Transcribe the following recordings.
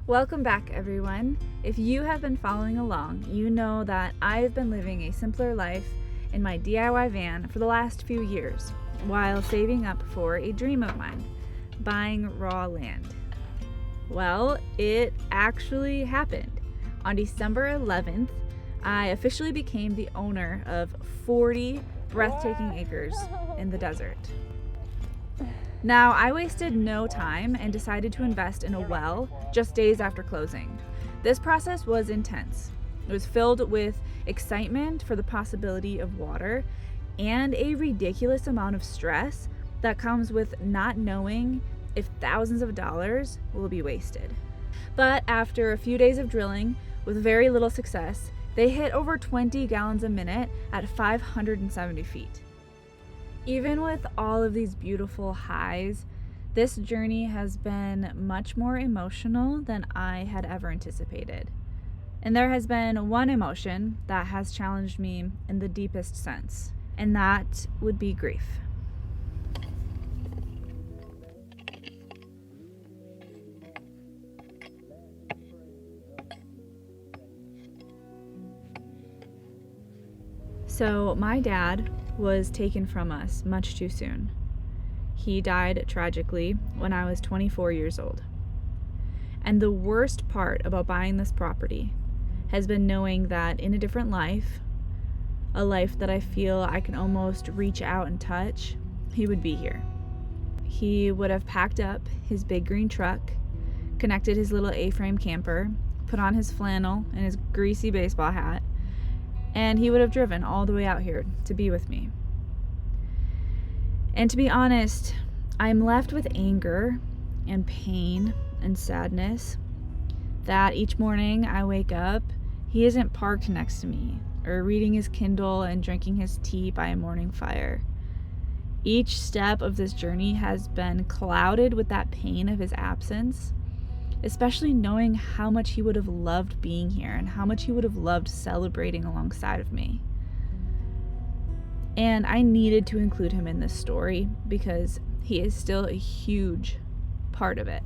Welcome back, everyone. If you have been following along, you know that I've been living a simpler life in my DIY van for the last few years while saving up for a dream of mine, buying raw land. Well, it actually happened. On December 11th, I officially became the owner of 40 breathtaking acres in the desert. Now, I wasted no time and decided to invest in a well just days after closing. This process was intense. It was filled with excitement for the possibility of water and a ridiculous amount of stress that comes with not knowing if thousands of dollars will be wasted. But after a few days of drilling with very little success, they hit over 20 gallons a minute at 570 feet. Even with all of these beautiful highs, this journey has been much more emotional than I had ever anticipated. And there has been one emotion that has challenged me in the deepest sense, and that would be grief. So my dad was taken from us much too soon. He died tragically when I was 24 years old. And the worst part about buying this property has been knowing that in a different life, a life that I feel I can almost reach out and touch, he would be here. He would have packed up his big green truck, connected his little A-frame camper, put on his flannel and his greasy baseball hat, and he would have driven all the way out here to be with me. And to be honest, I'm left with anger and pain and sadness that each morning I wake up, he isn't parked next to me or reading his Kindle and drinking his tea by a morning fire. Each step of this journey has been clouded with that pain of his absence, especially knowing how much he would have loved being here and how much he would have loved celebrating alongside of me. And I needed to include him in this story because he is still a huge part of it.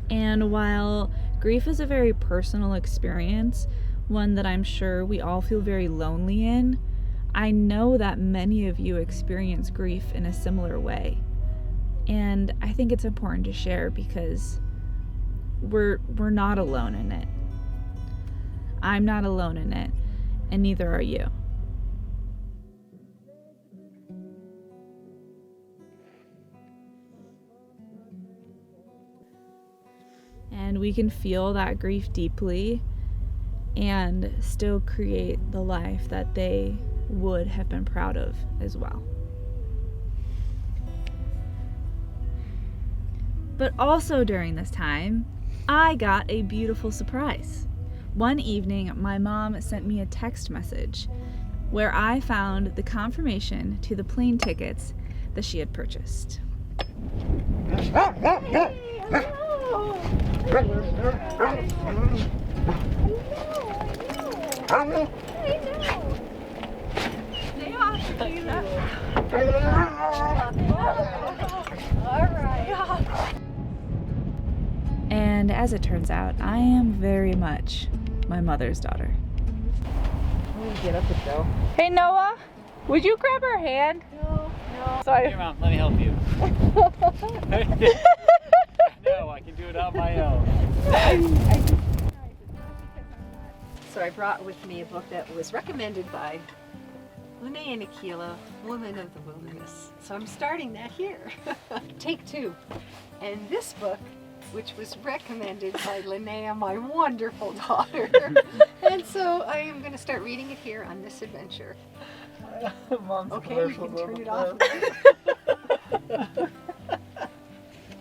And while grief is a very personal experience, one that I'm sure we all feel very lonely in, I know that many of you experience grief in a similar way. And I think it's important to share because we're not alone in it. I'm not alone in it, and neither are you. And we can feel that grief deeply and still create the life that they would have been proud of as well. But also during this time, I got a beautiful surprise. One evening, my mom sent me a text message where I found the confirmation to the plane tickets that she had purchased. And as it turns out, I am very much my mother's daughter. Get up and go. Hey Noah, would you grab her hand? No. Sorry. Here, Mom, let me help you. No, I can do it on my own. So I brought with me a book that was recommended by Linnea and Akila, Women of the Wilderness. So I'm starting that here. Take 2. And this book, which was recommended by Linnea, my wonderful daughter. And so I am going to start reading it here on this adventure. Okay, we can turn it off.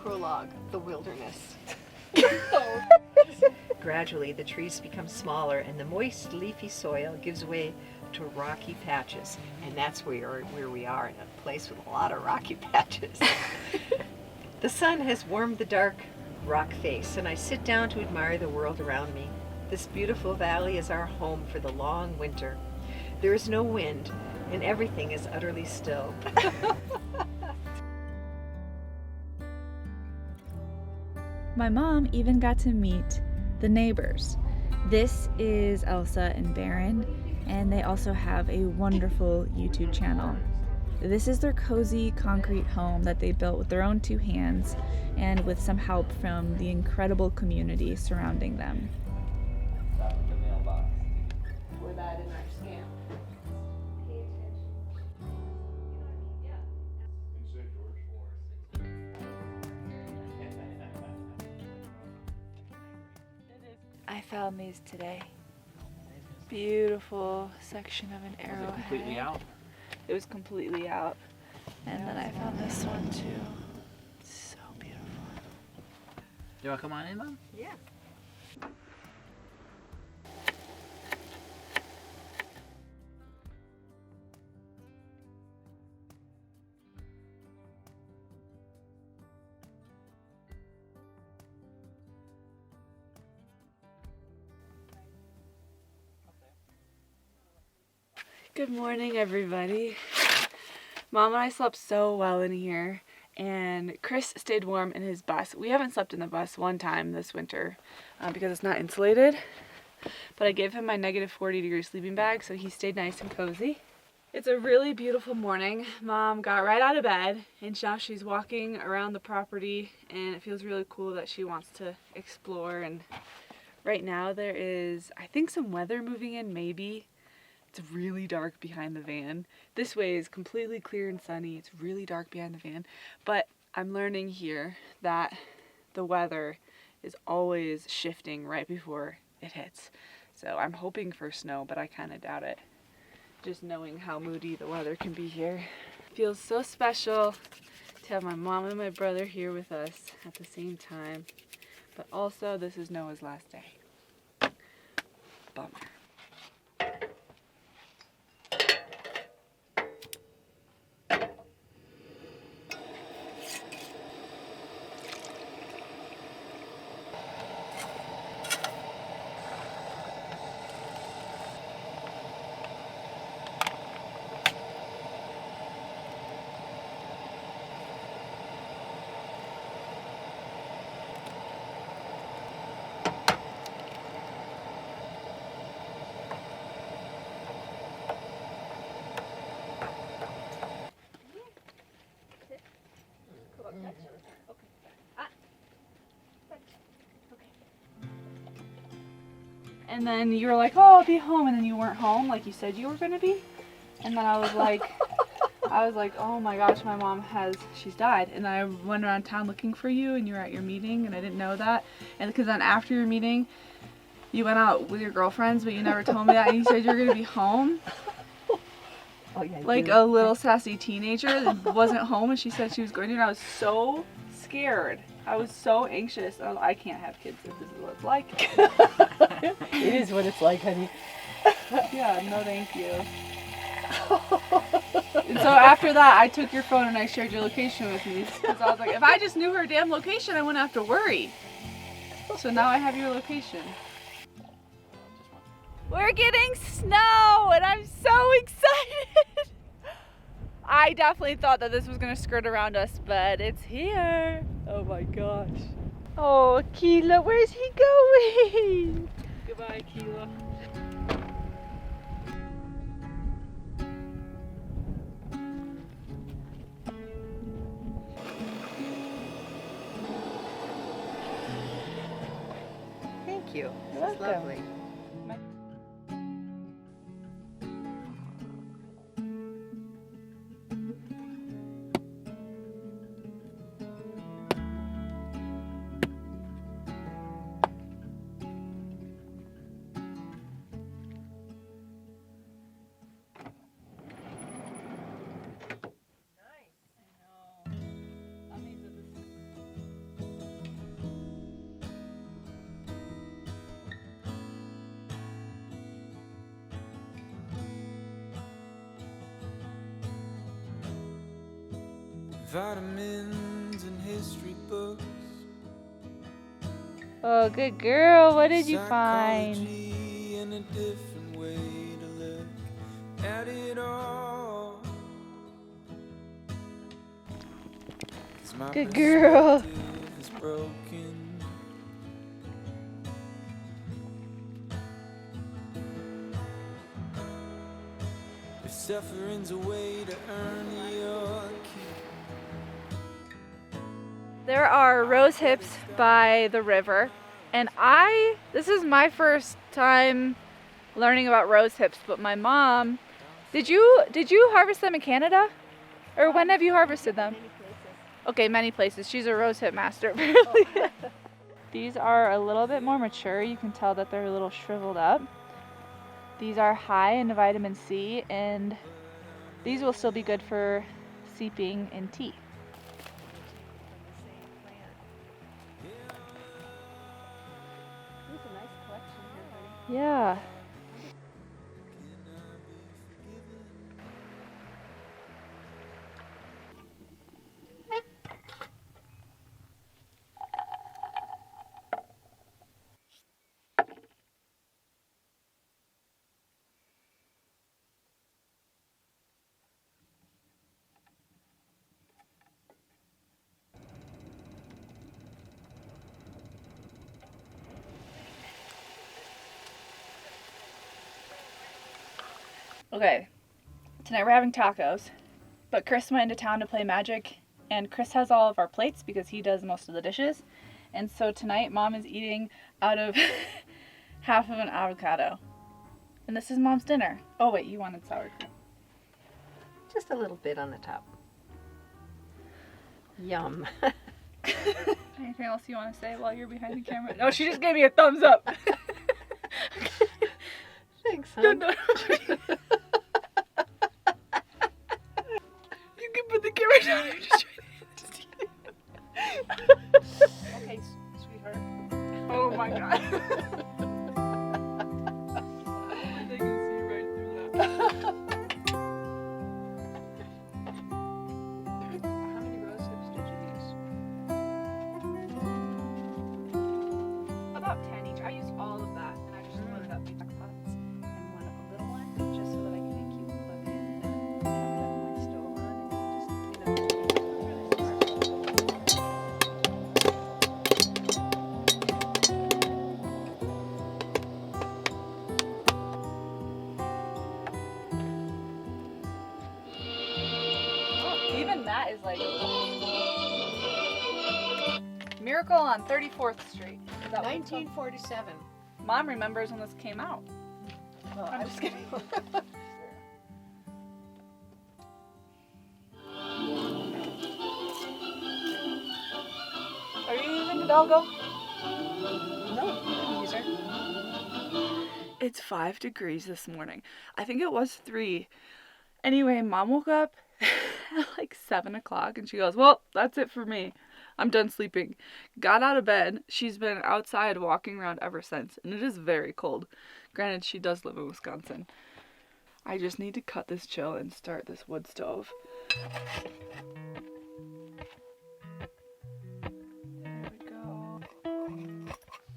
Prologue, The Wilderness. Gradually, the trees become smaller and the moist, leafy soil gives way to rocky patches. And that's where we are, in a place with a lot of rocky patches. The sun has warmed the dark rock face, and I sit down to admire the world around me. This beautiful valley is our home for the long winter. There is no wind, and everything is utterly still. My mom even got to meet the neighbors. This is Elsa and Baron, and they also have a wonderful YouTube channel. This is their cozy concrete home that they built with their own 2 hands and with some help from the incredible community surrounding them. For that in our scan. Pay I found these today. Beautiful section of an arrowhead. Was it completely out? It was completely out. And then I found this one too. It's so beautiful. You want to come on in, Mom? Yeah. Good morning, everybody. Mom and I slept so well in here, and Chris stayed warm in his bus. We haven't slept in the bus one time this winter because it's not insulated, but I gave him my -40-degree sleeping bag, so he stayed nice and cozy. It's a really beautiful morning. Mom got right out of bed, and now she's walking around the property, and it feels really cool that she wants to explore. And right now there is, I think, some weather moving in, maybe. It's really dark behind the van. This way is completely clear and sunny. It's really dark behind the van. But I'm learning here that the weather is always shifting right before it hits. So I'm hoping for snow, but I kind of doubt it. Just knowing how moody the weather can be here. Feels so special to have my mom and my brother here with us at the same time. But also, this is Noah's last day. Bummer. And then you were like, oh, I'll be home, and then you weren't home like you said you were gonna be. And then I was like, oh my gosh, my mom she's died. And then I went around town looking for you, and you were at your meeting, and I didn't know that. And because then after your meeting, you went out with your girlfriends, but you never told me that, and you said you were gonna be home. Oh, yeah, Like a little sassy teenager that wasn't home, and she said she was going to, and I was so scared. I was so anxious. I can't have kids if this is what it's like. It is what it's like, honey. Yeah, no thank you. And so after that, I took your phone and I shared your location with me. Because I was like, if I just knew her damn location, I wouldn't have to worry. So now I have your location. We're getting snow, and I'm so excited. I definitely thought that this was going to skirt around us, but it's here. Oh my gosh. Oh, Keela, where's he going? Goodbye, Keela. Thank you. You're This is welcome. lovely. Vitamins and history books. Oh, good girl. What did you find? Psychology and a different way to look at it all. 'Cause my Good girl. perspective is broken. Suffering's a way to earn your keep. There are rose hips by the river, and this is my first time learning about rose hips, but my mom, did you harvest them in Canada? Or when have you harvested them? Many places. Okay, many places. She's a rose hip master, apparently. These are a little bit more mature. You can tell that they're a little shriveled up. These are high in vitamin C, and these will still be good for steeping in tea. There's a nice collection here, honey. Yeah. Okay, tonight we're having tacos, but Chris went into town to play Magic, and Chris has all of our plates because he does most of the dishes. And so tonight Mom is eating out of half of an avocado. And this is Mom's dinner. Oh wait, you wanted sour cream. Just a little bit on the top. Yum. Anything else you want to say while you're behind the camera? No, she just gave me a thumbs up. Thanks, hon. No. You can put the camera down. I'm just trying to Okay, sweetheart. Oh my god. They can see right through that. How many rose hips did you use? About 10 each. I used all of that, and I just loaded up the pots and one a little one, just so that I can make cute plug in and have my stove on and just, even that is like Miracle on 34th Street. Is that what it's called? 1947. Mom remembers when this came out. Well, I'm just kidding. Are you using Hidalgo? No, user. It's 5 degrees this morning. I think it was 3. Anyway, Mom woke up at like 7 o'clock and she goes, well, that's it for me. I'm done sleeping. Got out of bed. She's been outside walking around ever since, and it is very cold. Granted, she does live in Wisconsin. I just need to cut this chill and start this wood stove. There we go.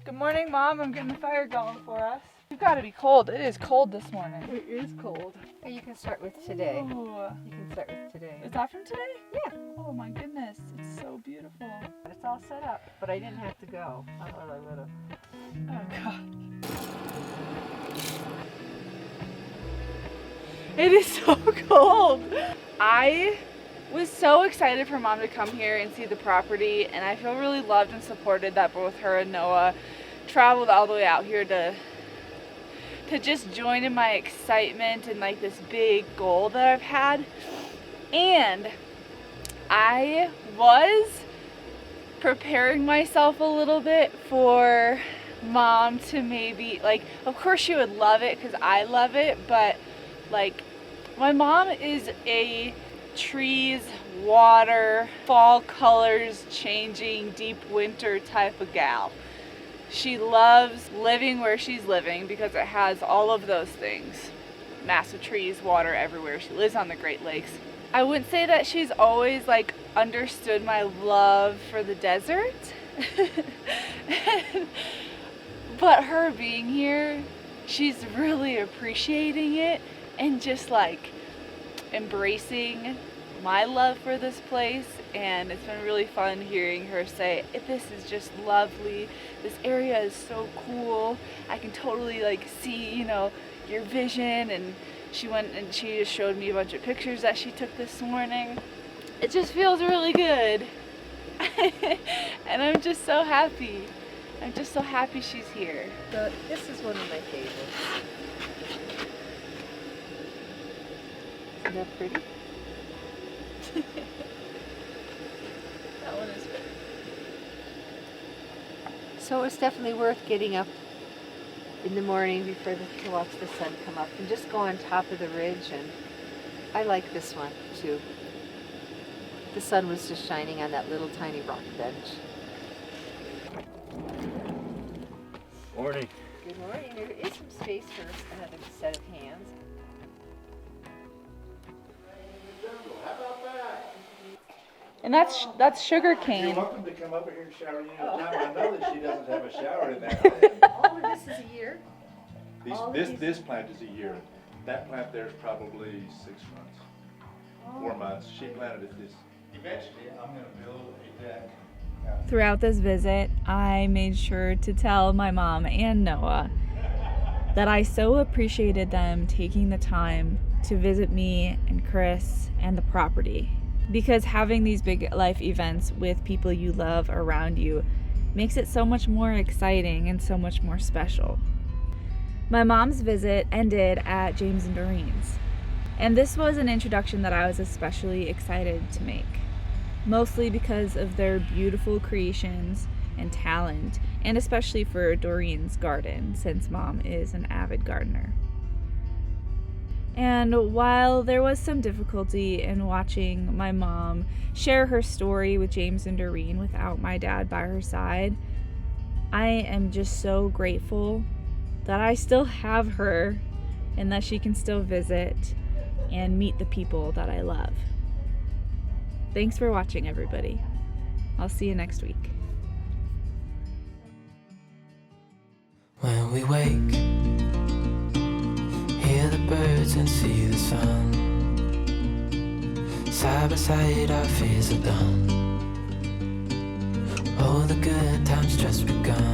Good morning, Mom. I'm getting the fire going for us. You've got to be cold. It is cold this morning. It is cold. Hey, you can start with today. Ooh. You can start with today. Is that from today? Yeah. Oh my goodness. It's so beautiful. But it's all set up. But I didn't have to go. I thought I would have. Oh god. It is so cold. I was so excited for Mom to come here and see the property, and I feel really loved and supported that both her and Noah traveled all the way out here to just join in my excitement and like this big goal that I've had. And I was preparing myself a little bit for Mom to maybe, like, of course she would love it because I love it, but like my mom is a trees, water, fall colors changing, deep winter type of gal. She loves living where she's living because it has all of those things. Massive trees, water everywhere. She lives on the Great Lakes. I wouldn't say that she's always like understood my love for the desert. But her being here, she's really appreciating it and just like embracing my love for this place, and it's been really fun hearing her say, this is just lovely, this area is so cool, I can totally like see, your vision. And she went and she just showed me a bunch of pictures that she took this morning. It just feels really good. And I'm just so happy. I'm just so happy she's here. So this is one of my favorites. Isn't that pretty? That one is good. So it's definitely worth getting up in the morning before to watch the sun come up and just go on top of the ridge. And I like this one too. The sun was just shining on that little tiny rock bench. Morning. Good morning. There is some space for another set of hands. And that's sugar cane. You're welcome to come over here and shower anytime. I know that she doesn't have a shower in that land. All of this is a year? All of This plant is a year. That plant there's probably 6 months, 4 months. She planted it this. Eventually, I'm going to build a deck. Throughout this visit, I made sure to tell my mom and Noah that I so appreciated them taking the time to visit me and Chris and the property. Because having these big life events with people you love around you makes it so much more exciting and so much more special. My mom's visit ended at James and Doreen's, and this was an introduction that I was especially excited to make, mostly because of their beautiful creations and talent, and especially for Doreen's garden, since Mom is an avid gardener. And while there was some difficulty in watching my mom share her story with James and Doreen without my dad by her side, I am just so grateful that I still have her and that she can still visit and meet the people that I love. Thanks for watching, everybody. I'll see you next week. When we wake, hear the birds and see the sun. Side by side our fears are done. Oh, the good times just begun.